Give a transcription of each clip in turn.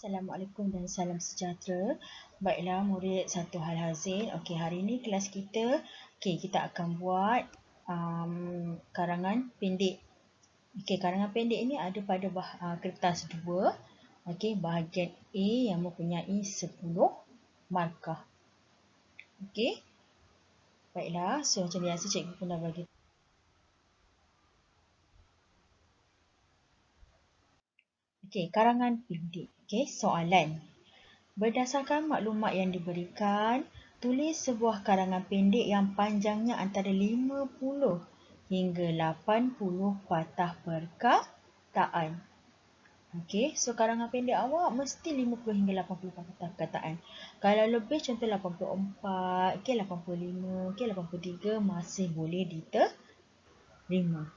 Assalamualaikum dan salam sejahtera. Baiklah murid satu hal hazin. Okey, hari ini kelas kita, kita akan buat karangan pendek. Okey, karangan pendek ini ada pada kertas 2. Okey, bahagian A yang mempunyai 10 markah. Okey. Baiklah, so macam biasa cikgu pun dah bagi. Okey, karangan pendek. Okey, soalan. Berdasarkan maklumat yang diberikan, tulis sebuah karangan pendek yang panjangnya antara 50 hingga 80 patah perkataan. Okey, so karangan pendek awak mesti 50 hingga 80 patah perkataan. Kalau lebih contoh 84, 85, 83 masih boleh diterima.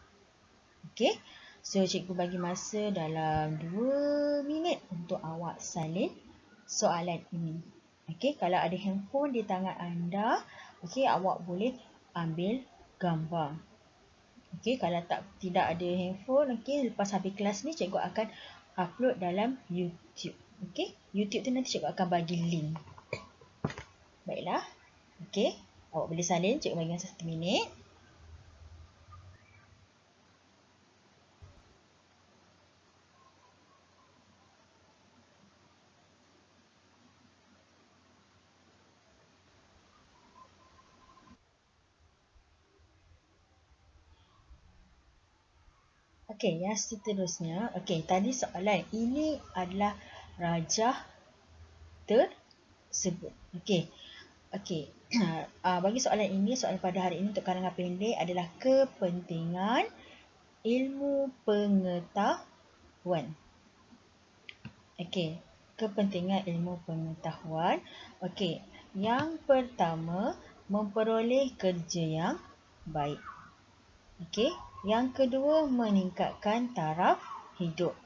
Okey, so cikgu bagi masa dalam 2 minit untuk awak salin soalan ini. Okey, kalau ada handphone di tangan anda, okey, awak boleh ambil gambar. Okey, kalau tidak ada handphone, okey, lepas habis kelas ni cikgu akan upload dalam YouTube. Okey, YouTube tu nanti cikgu akan bagi link. Baiklah. Okey, awak boleh salin, cikgu bagi masa 1 minit. Okey, yang seterusnya. Okey, tadi soalan ini adalah rajah tersebut. Okey. Okey. Bagi soalan ini, soalan pada hari ini untuk karangan pendek adalah kepentingan ilmu pengetahuan. Okey, kepentingan ilmu pengetahuan. Okey, yang pertama, memperoleh kerja yang baik. Okey, yang kedua, meningkatkan taraf hidup.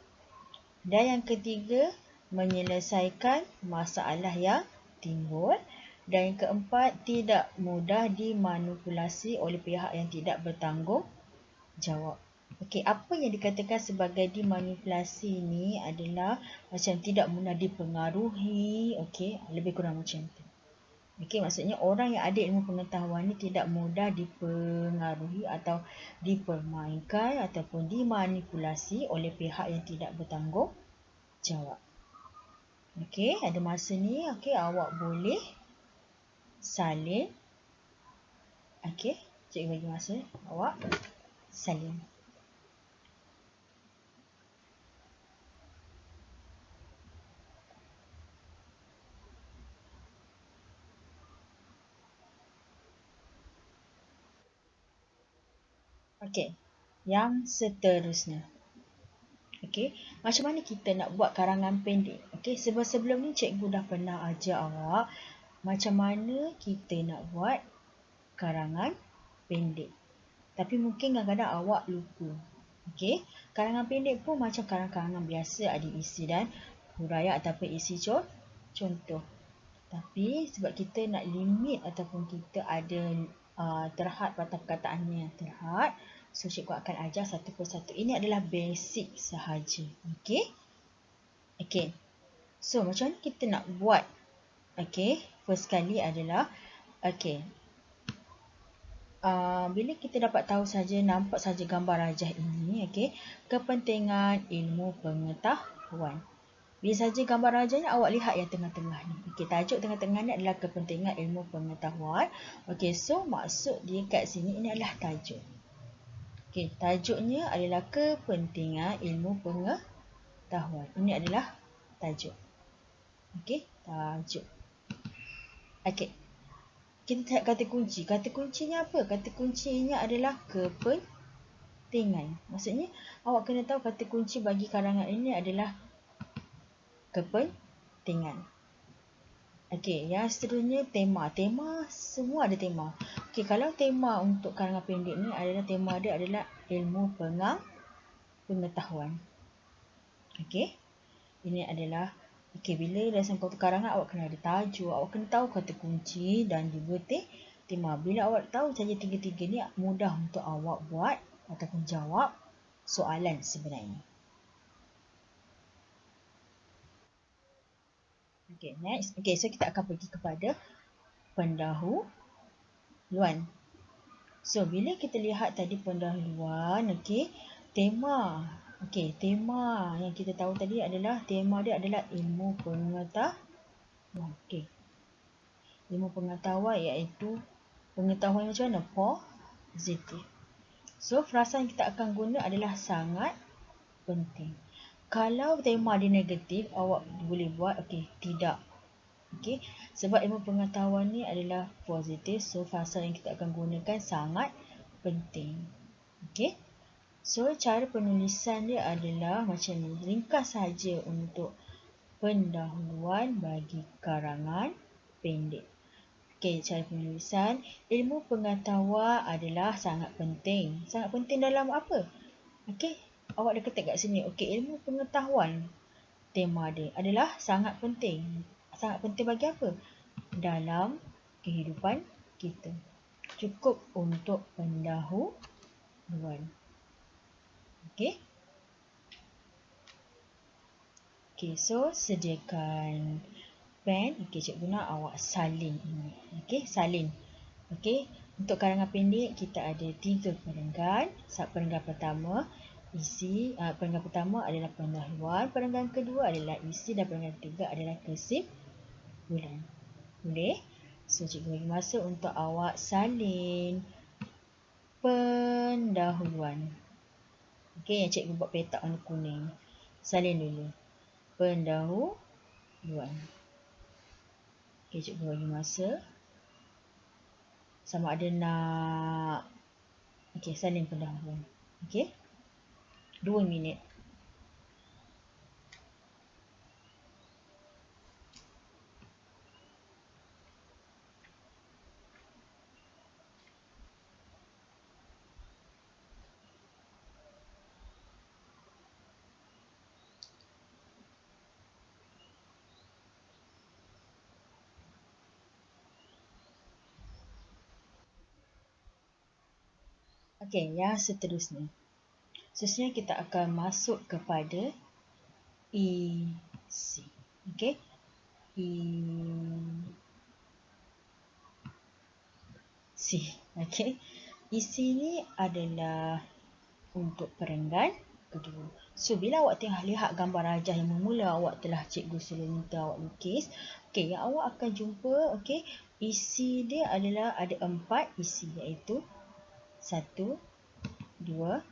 Dan yang ketiga, menyelesaikan masalah yang timbul. Dan yang keempat, tidak mudah dimanipulasi oleh pihak yang tidak bertanggungjawab. Okey, apa yang dikatakan sebagai dimanipulasi ni adalah macam tidak mudah dipengaruhi. Okey, lebih kurang macam tu. Okey, maksudnya orang yang ada ilmu pengetahuan ni tidak mudah dipengaruhi atau dipermainkan ataupun dimanipulasi oleh pihak yang tidak bertanggungjawab. Okey, ada masa ni. Okey, awak boleh salin. Okey, cikgu bagi masa awak salin. Okey, yang seterusnya. Okey, macam mana kita nak buat karangan pendek? Okey, sebelum ni cikgu dah pernah ajar awak macam mana kita nak buat karangan pendek. Tapi mungkin kadang-kadang awak lupa. Okey, karangan pendek pun macam karangan biasa, ada isi dan huraian ataupun isi contoh. Tapi sebab kita nak limit ataupun kita ada terhad patah perkataannya yang terhad, so cikgu akan ajar satu persatu. Ini adalah basic sahaja. Okey. Okey. So macam mana kita nak buat? Okey, first kali adalah okey. Bila kita dapat tahu saja, nampak saja gambar rajah ini, okey, kepentingan ilmu pengetahuan. Bila saja gambar rajahnya, awak lihat yang tengah-tengah ni. Okey, tajuk tengah-tengah ni adalah kepentingan ilmu pengetahuan. Okey, so maksud dia kat sini ini adalah tajuk. Okey, tajuknya adalah kepentingan ilmu pengetahuan. Ini adalah tajuk. Okey, tajuk. Okey. Kita lihat kata kunci. Kata kuncinya apa? Kata kuncinya adalah kepentingan. Maksudnya, awak kena tahu kata kunci bagi karangan ini adalah kepentingan. Okey, yang seterusnya tema. Tema, semua ada tema. Okey, kalau tema untuk karangan pendek ni adalah tema dia adalah ilmu pengetahuan. Okey, ini adalah bila dalam satu karangan awak kena ada tajuk, awak kena tahu kata kunci dan juga tema. Bila awak tahu saja tiga-tiga ni, mudah untuk awak buat ataupun jawab soalan sebenarnya. Okay, next. Okay, so kita akan pergi kepada pendahuluan. So, bila kita lihat tadi pendahuluan, okay, tema. Okay, tema yang kita tahu tadi adalah, tema dia adalah ilmu pengetahuan. Okay, ilmu pengetahuan iaitu pengetahuan macam mana? Positif. So, frasa yang kita akan guna adalah sangat penting. Kalau tema dia negatif, awak boleh buat, okay, tidak. Okay, sebab ilmu pengetahuan ni adalah positif, so frasa yang kita akan gunakan sangat penting. Okay, so cara penulisan dia adalah macam ni. Ringkas saja untuk pendahuluan bagi karangan pendek. Okay, cara penulisan. Ilmu pengetahuan adalah sangat penting. Sangat penting dalam apa? Okay, awak dah ketik kat sini. Okay, ilmu pengetahuan, tema dia adalah sangat penting. Sangat penting bagi apa? Dalam kehidupan kita. Cukup untuk pendahuluan. Okay. Okay, so sediakan pen. Okay, cikgu nak awak salin ini. Okay, salin. Okay, untuk karangan pendek kita ada 3 perenggan. Perenggan pertama isi, perenggan pertama adalah pendahuluan, perenggan kedua adalah isi dan perenggan ketiga adalah kesimpulan. Boleh? So, cikgu bagi masa untuk awak salin pendahuluan. Okay, yang cikgu buat petak warna kuning. Salin dulu. Pendahuluan. Okay, cikgu bagi masa. Sama ada nak... Okay, salin pendahuluan. Okay. 2 minit. Okay, yang seterusnya. Seterusnya kita akan masuk kepada isi. Okay. Isi. Okay. Isi ni adalah untuk perenggan kedua. So, bila awak tengah lihat gambar rajah yang bermula awak telah cikgu suruh minta awak lukis. Okay, yang awak akan jumpa, okay, isi dia adalah ada 4 isi, iaitu 1, 2,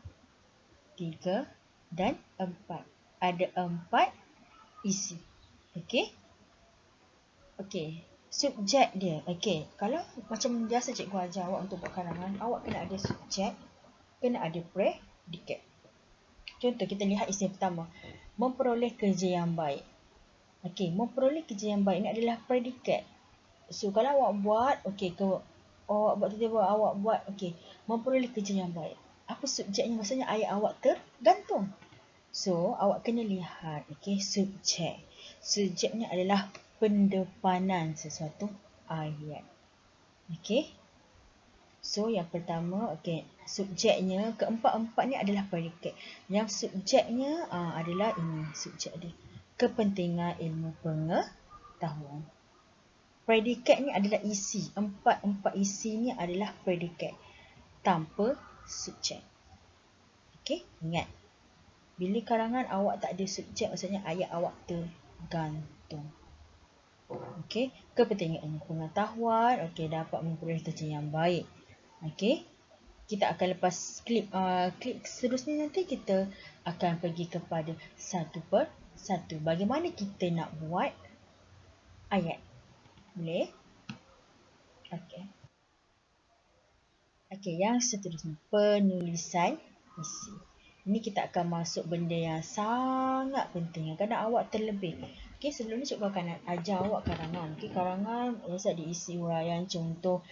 3 dan 4. Ada 4 isi. Okay. Okay. Subjek dia. Okay. Kalau macam biasa cikgu ajar awak untuk buat karangan, awak kena ada subjek, kena ada predikat. Contoh, kita lihat isi pertama. Memperoleh kerja yang baik. Okay. Memperoleh kerja yang baik ni adalah predikat. So, kalau awak buat, okay, awak buat tiba-tiba awak buat, okay, memperoleh kerja yang baik. Apa subjeknya? Maksudnya ayat awak tergantung. So, awak kena lihat, okay, subjek. Subjeknya adalah pendepanan sesuatu ayat. Okay. So, yang pertama, okay, subjeknya, keempat-empat ni adalah predikat. Yang subjeknya adalah ini, subjek dia. Kepentingan ilmu pengetahuan. Predikat ni adalah isi. Empat isi ni adalah predikat. Tanpa subjek. Okay, ingat. Bila karangan awak tak ada subjek, maksudnya ayat awak tergantung. Okey, kepentingan ilmu pengetahuan, okey, dapat memperoleh kerja yang baik. Okey. Kita akan lepas klik seterusnya nanti kita akan pergi kepada satu per satu. Bagaimana kita nak buat ayat? Boleh? Okey. Okey, yang seterusnya penulisan isi. Ini kita akan masuk benda yang sangat penting. Kadang awak terlebih. Okey, sebelum ni cikgu akan ajar awak karangan. Okey, karangan biasa diisi huraian, contoh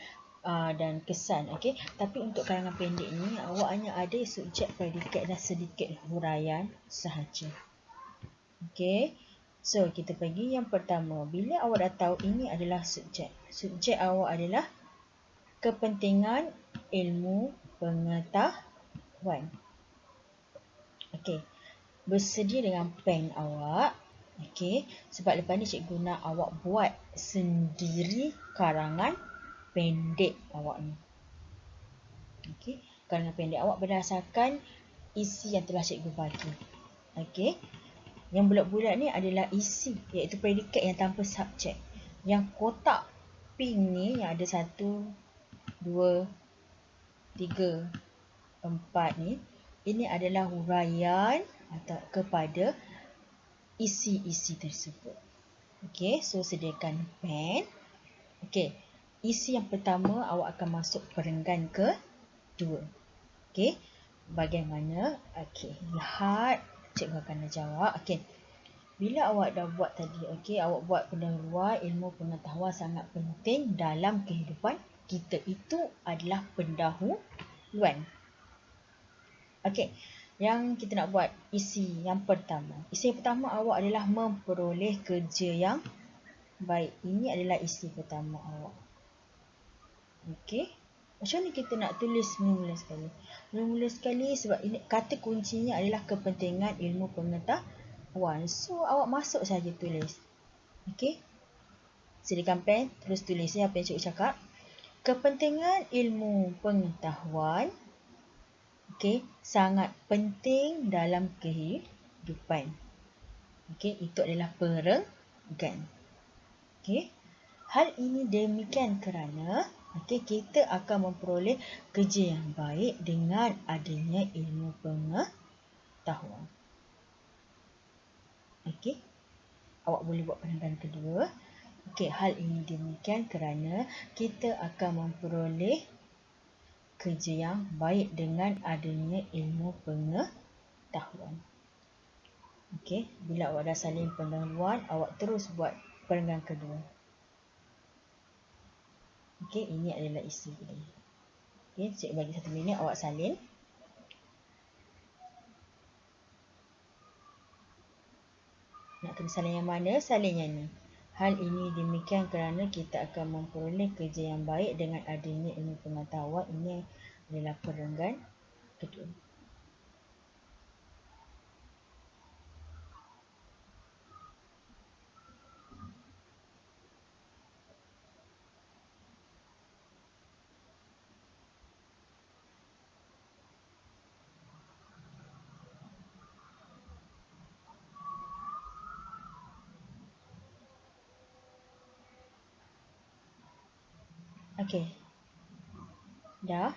dan kesan. Okey, tapi untuk karangan pendek ni awak hanya ada subjek, predikat dan sedikit huraian sahaja. Okey. So, kita pergi yang pertama. Bila awak dah tahu ini adalah subjek. Subjek awak adalah kepentingan ilmu pengetahuan. Okey. Bersedia dengan pen awak. Okey, sebab lepas ni cikgu nak awak buat sendiri karangan pendek awak ni. Okey, karangan pendek awak berdasarkan isi yang telah cikgu bagi. Okey, yang bulat-bulat ni adalah isi, iaitu predikat yang tanpa subjek. Yang kotak pink ni yang ada 1, 2, 3, 4 ni, ini adalah huraian atau kepada isi-isi tersebut. Okey, so sediakan pen. Okey, isi yang pertama awak akan masuk perenggan kedua. Okey, bagaimana? Okey, lihat cikgu akan jawab. Okey, bila awak dah buat tadi, okey, awak buat pendahuluan ilmu pengetahuan sangat penting dalam kehidupan kita. Itu adalah pendahuluan. Okey, yang kita nak buat isi yang pertama. Isi yang pertama awak adalah memperoleh kerja yang baik. Ini adalah isi pertama awak. Okey. Macam mana kita nak tulis mula-mula sekali? Mula-mula sekali sebab ini kata kuncinya adalah kepentingan ilmu pengetahuan. So, awak masuk saja tulis. Okey. Sediakan pen, terus tulis apa yang cikgu cakap. Kepentingan ilmu pengetahuan, okey, sangat penting dalam kehidupan. Okey, itu adalah perenggan. Okey. Hal ini demikian kerana kita akan memperoleh kerja yang baik dengan adanya ilmu pengetahuan. Okey. Awak boleh buat perenggan kedua. Okey, hal ini demikian kerana kita akan memperoleh kerja yang baik dengan adanya ilmu pengetahuan. Okey, bila awak dah salin pendahuluan, awak terus buat perenggan kedua. Okey, ini adalah isi dia. Okey, cikgu bagi 1 minit awak salin. Nak kena salin yang mana? Salin yang ni. Hal ini demikian kerana kita akan memperoleh kerja yang baik dengan adanya ilmu pengetahuan. Ini adalah perenggan kedua. Okey. Dah?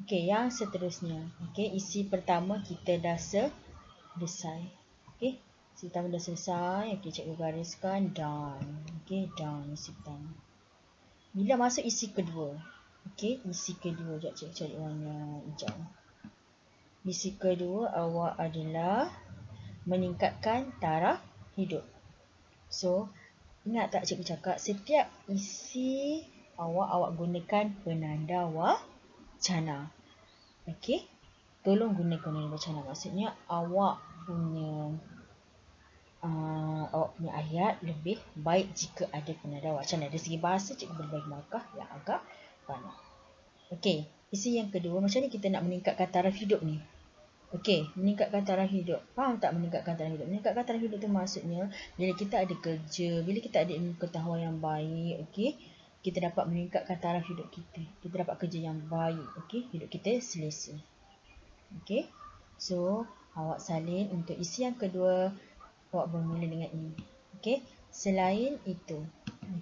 Okey, yang seterusnya. Okey, isi pertama kita dah selesai. Okey, isi pertama dah selesai. Okey, cikgu gariskan done. Okey, done isi pertama. Bila masuk isi kedua. Okey, isi kedua. Sekejap cikgu cari warna hijau. Isi kedua awak adalah meningkatkan taraf hidup. So, ingat tak cikgu cakap setiap isi awak gunakan penanda wacana. Okey. Tolong gunakan penanda wacana. Maksudnya awak punya ayat lebih baik jika ada penanda wacana. Dari segi bahasa cikgu boleh bagi markah yang agak banyak. Okey, isi yang kedua, macam ni kita nak meningkatkan taraf hidup ni. Okey, meningkatkan taraf hidup. Faham tak meningkatkan taraf hidup? Meningkatkan taraf hidup tu maksudnya bila kita ada kerja, bila kita ada ilmu pengetahuan yang baik, okey, kita dapat meningkatkan taraf hidup kita. Kita dapat kerja yang baik, okey, hidup kita selesa. Okey. So, awak salin untuk isi yang kedua, awak bermula dengan ini. Okey. Selain itu,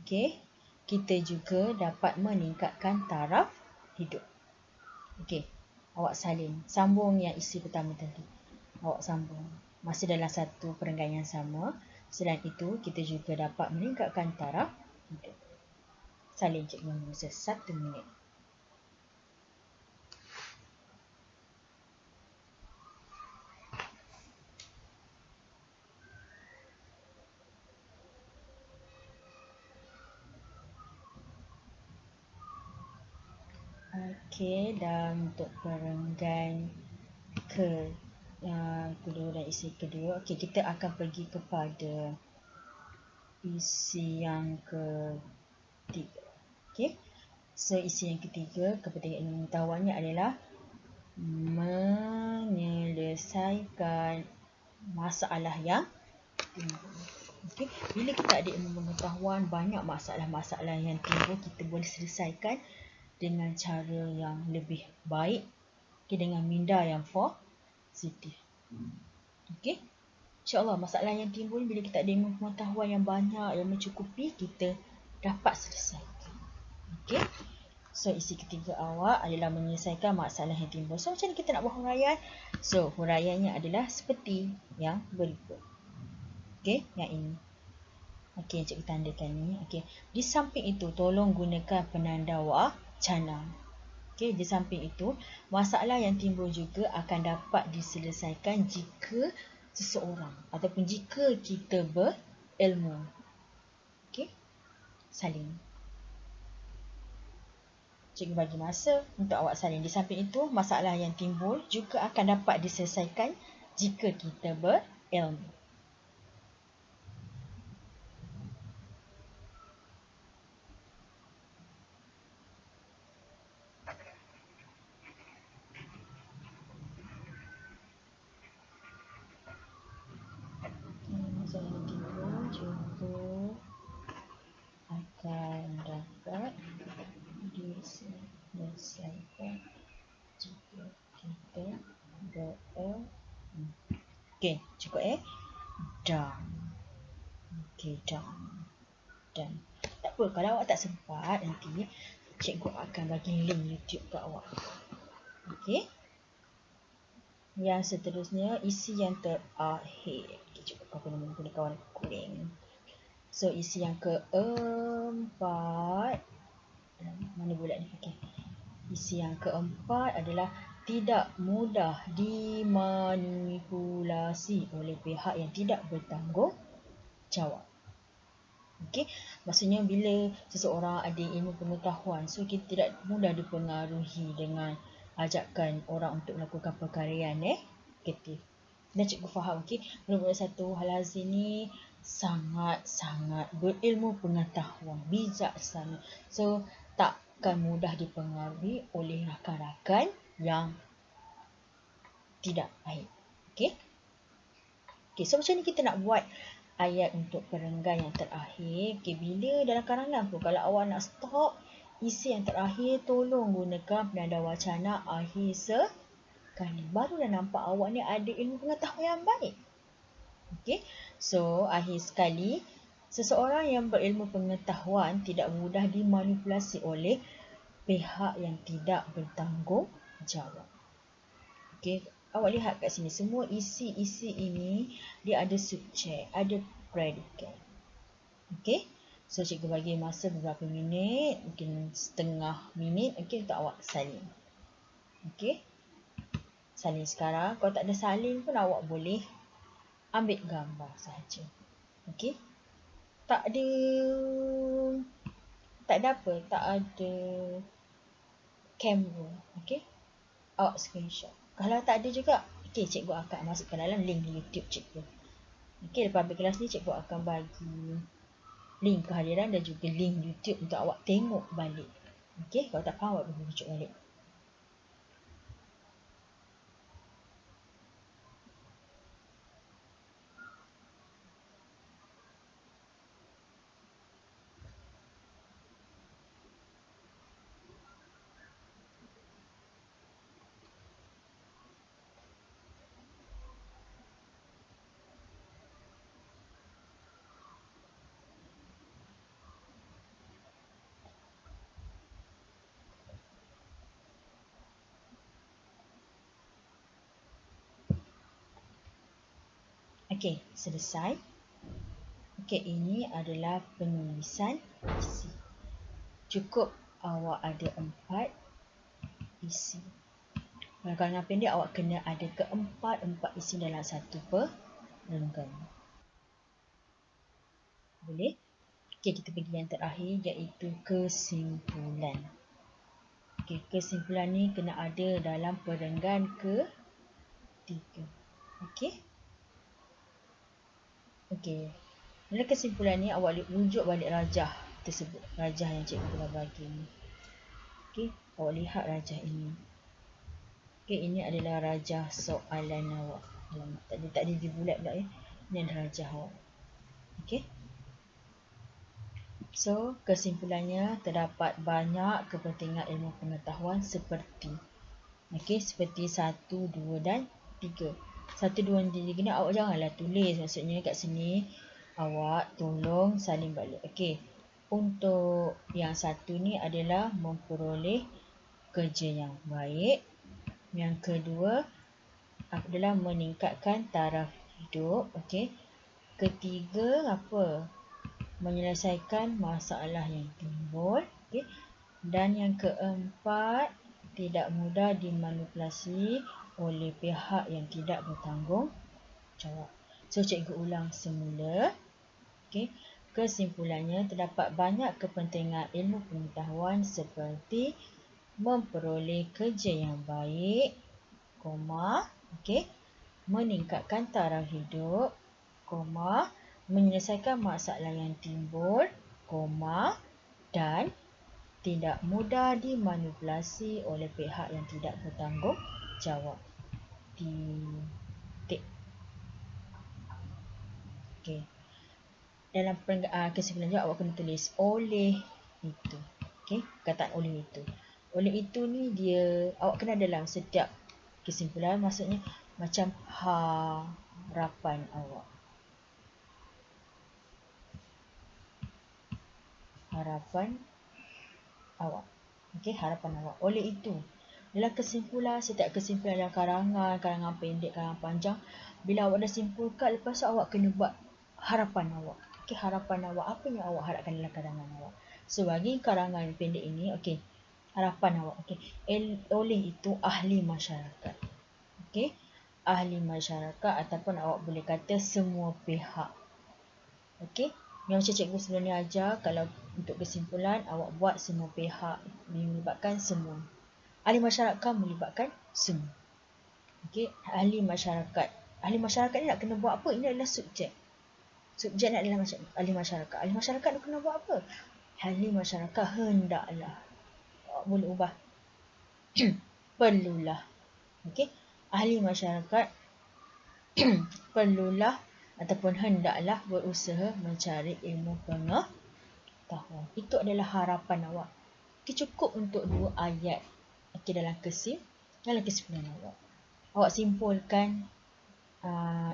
okey, kita juga dapat meningkatkan taraf hidup. Okey. Awak salin. Sambung yang isi pertama tadi. Awak sambung. Masih dalam satu perenggan yang sama. Selain itu, kita juga dapat meningkatkan taraf hidup. Salin cikgu masa 1 minit. Okey, dan untuk perenggan kedua dan isi kedua. Okey, kita akan pergi kepada isi yang ketiga. Okey. So, isi yang ketiga, kepentingan ilmu pengetahuannya adalah menyelesaikan masalah yang timbul. Okay. Bila kita ada ilmu pengetahuan, banyak masalah-masalah yang timbul kita boleh selesaikan dengan cara yang lebih baik, okay, dengan minda yang positif. Okay. InsyaAllah masalah yang timbul bila kita ada ilmu pengetahuan yang banyak, yang mencukupi, kita dapat selesaikan. Okay. So, isi ketiga awak adalah menyelesaikan masalah yang timbul. So, macam mana kita nak buat huraian? So, huraiannya adalah seperti yang berikut. Okay, yang ini. Okay, cikgu tandakan ni. Okay, di samping itu, tolong gunakan penanda wacana. Okay, di samping itu, masalah yang timbul juga akan dapat diselesaikan jika seseorang ataupun jika kita berilmu. Okay, salin. Cikgu bagi masa untuk awak salin. Di samping itu, masalah yang timbul juga akan dapat diselesaikan jika kita berilmu. Masalah yang timbul juga akan dapat diselesaikan jika kita berilmu. Okey, cukup dah. Okey, dah. Dan tak apa, kalau awak tak sempat nanti cikgu akan bagi link YouTube kat awak. Okey. Yang seterusnya isi yang terakhir. Okay, cikgu akan menggunakan warna kuning. So isi yang keempat, mana bulat ni? Okey. Isi yang keempat adalah tidak mudah dimanipulasi oleh pihak yang tidak bertanggungjawab. Okey, maksudnya bila seseorang ada ilmu pengetahuan, so kita tidak mudah dipengaruhi dengan ajakan orang untuk melakukan perkara yang negatif. Dan cikgu faham, okey, budak-budak satu Al-Azhar ni sangat-sangat berilmu pengetahuan, bijaksana. So, takkan mudah dipengaruhi oleh rakan-rakan yang tidak baik. Okey? Okey, so macam ni kita nak buat ayat untuk perenggan yang terakhir. Okay, bila dalam karangan pun kalau awak nak stop isi yang terakhir, tolong gunakan penanda wacana akhir sekali. Barulah nampak awak ni ada ilmu pengetahuan yang baik. Okay, so akhir sekali, seseorang yang berilmu pengetahuan tidak mudah dimanipulasi oleh pihak yang tidak bertanggungjawab. Okay, awak lihat kat sini, semua isi-isi ini dia ada subjek, ada predikat. Okay, so cikgu bagi masa beberapa minit, mungkin setengah minit, okay, untuk awak salin. Okay, salin sekarang. Kalau tak ada salin pun awak boleh ambil gambar sahaja. Okay, tak ada apa, tak ada kamera. Okay, awak screenshot. Kalau tak ada juga, okay, cikgu akan masukkan dalam link YouTube cikgu. Okay, lepas habis kelas ni cikgu akan bagi link kehadiran dan juga link YouTube untuk awak tengok balik. Okay, kalau tak faham awak boleh rujuk balik. Okey, selesai. Okey, ini adalah penulisan isi. Cukup awak ada 4 isi. Kalau karangan pendek, awak kena ada keempat isi dalam satu perenggan. Boleh? Okey, kita pergi yang terakhir iaitu kesimpulan. Okey, kesimpulan ni kena ada dalam perenggan ke-3. Okey? Okey. Dalam kesimpulan ni awak rujuk balik rajah tersebut. Rajah yang cikgu telah bagi ni. Okey, awak lihat rajah ini. Okey, ini adalah rajah soalan awak. Alamak, tak ada di bulat pula ya. Ini darjah awak. Okey. So, kesimpulannya terdapat banyak kepentingan ilmu pengetahuan seperti seperti 1, 2 dan 3. 1, 2 dan 3 ni awak janganlah tulis. Maksudnya kat sini awak tolong salin balik. Okey. Untuk yang satu ni adalah memperoleh kerja yang baik. Yang kedua adalah meningkatkan taraf hidup. Okey. Ketiga apa? Menyelesaikan masalah yang timbul. Okay. Dan yang keempat, tidak mudah dimanipulasi oleh pihak yang tidak bertanggungjawab. So, cikgu ulang semula. Okay. Kesimpulannya, terdapat banyak kepentingan ilmu pengetahuan seperti memperoleh kerja yang baik, okay, meningkatkan taraf hidup, menyelesaikan masalah yang timbul, dan tidak mudah dimanipulasi oleh pihak yang tidak bertanggungjawab. Titik. Okey. Dalam kesimpulan juga awak kena tulis oleh itu. Okey, perkataan oleh itu. Oleh itu ni dia awak kena dalam setiap kesimpulan, maksudnya macam harapan awak. Harapan awak. Okey, harapan awak. Oleh itu, dalam kesimpulan, setiap kesimpulan dalam karangan pendek, karangan panjang, bila awak dah simpulkan, lepas tu awak kena buat harapan awak. Okey, harapan awak, apa yang awak harapkan dalam karangan awak. So, bagi karangan pendek ini, okey, harapan awak. Okey, oleh itu ahli masyarakat. Okey, ahli masyarakat ataupun awak boleh kata semua pihak. Okey, yang macam cikgu sebelum ni ajar, kalau untuk kesimpulan awak buat semua pihak, melibatkan semua. Ahli masyarakat melibatkan semua. Okey, ahli masyarakat. Ahli masyarakat ni nak kena buat apa? Ini adalah subjek. Subjek ni adalah ahli masyarakat. Ahli masyarakat nak kena buat apa? Ahli masyarakat hendaklah. Awak boleh ubah. Perlulah. Okey, ahli masyarakat perlulah ataupun hendaklah berusaha mencari ilmu pengetahuan. Itu adalah harapan awak. Okay, cukup untuk 2 ayat. Okay, dalam kesimpulan awak. Awak simpulkan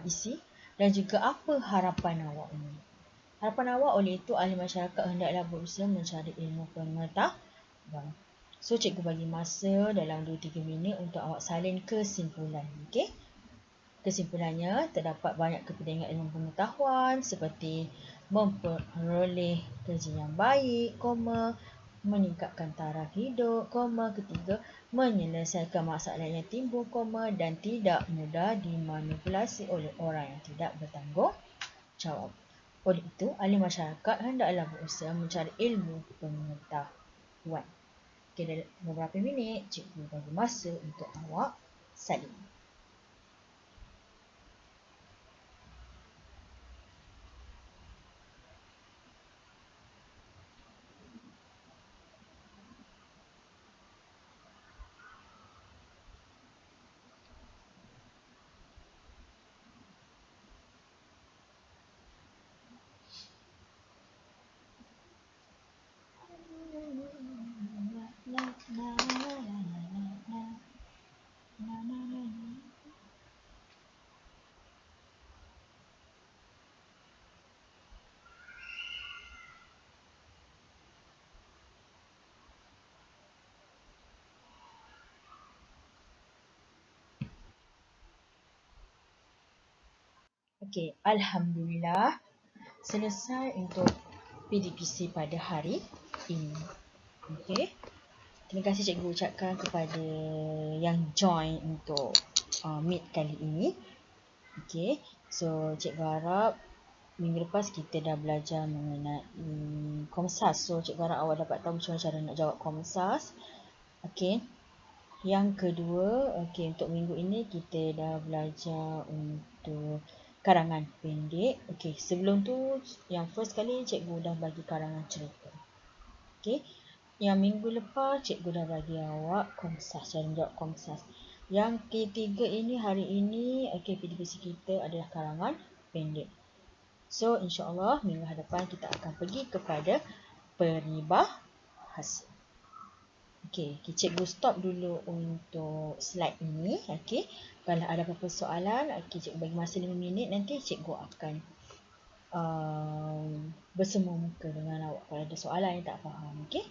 isi dan juga apa harapan awak ini. Harapan awak oleh itu ahli masyarakat hendaklah berusaha mencari ilmu pengetahuan. So, cikgu bagi masa dalam 2-3 minit untuk awak salin kesimpulan. Okey. Kesimpulannya, terdapat banyak kepentingan ilmu pengetahuan seperti memperoleh kerja yang baik, meningkatkan taraf hidup, ketiga, menyelesaikan masalah yang timbul, dan tidak mudah dimanipulasi oleh orang yang tidak bertanggungjawab. Oleh itu, ahli masyarakat hendaklah berusaha mencari ilmu pengetahuan. Okay, dalam beberapa minit, cikgu bagi masa untuk awak salin. Okey, alhamdulillah selesai untuk PDPC pada hari ini. Okey. Terima kasih cikgu ucapkan kepada yang join untuk meet kali ini. Okey. So, cikgu harap minggu lepas kita dah belajar mengenai Komsas. So, cikgu harap awak dapat tahu macam mana cara nak jawab Komsas. Okey. Yang kedua, okey, untuk minggu ini kita dah belajar untuk karangan pendek. Okey, sebelum tu yang first kali cikgu dah bagi karangan cerita. Okey. Yang minggu lepas cikgu dah bagi awak Komsas, cara menjawab Komsas. Yang ketiga ini hari ini, okey, PDPC kita adalah karangan pendek. So, insyaAllah minggu hadapan kita akan pergi kepada peribahasa. Okey, cikgu stop dulu untuk slide ini. Okey, kalau ada apa-apa soalan, cikgu bagi masa 5 minit, nanti cikgu akan bersemu muka dengan awak kalau ada soalan yang tak faham. Okey.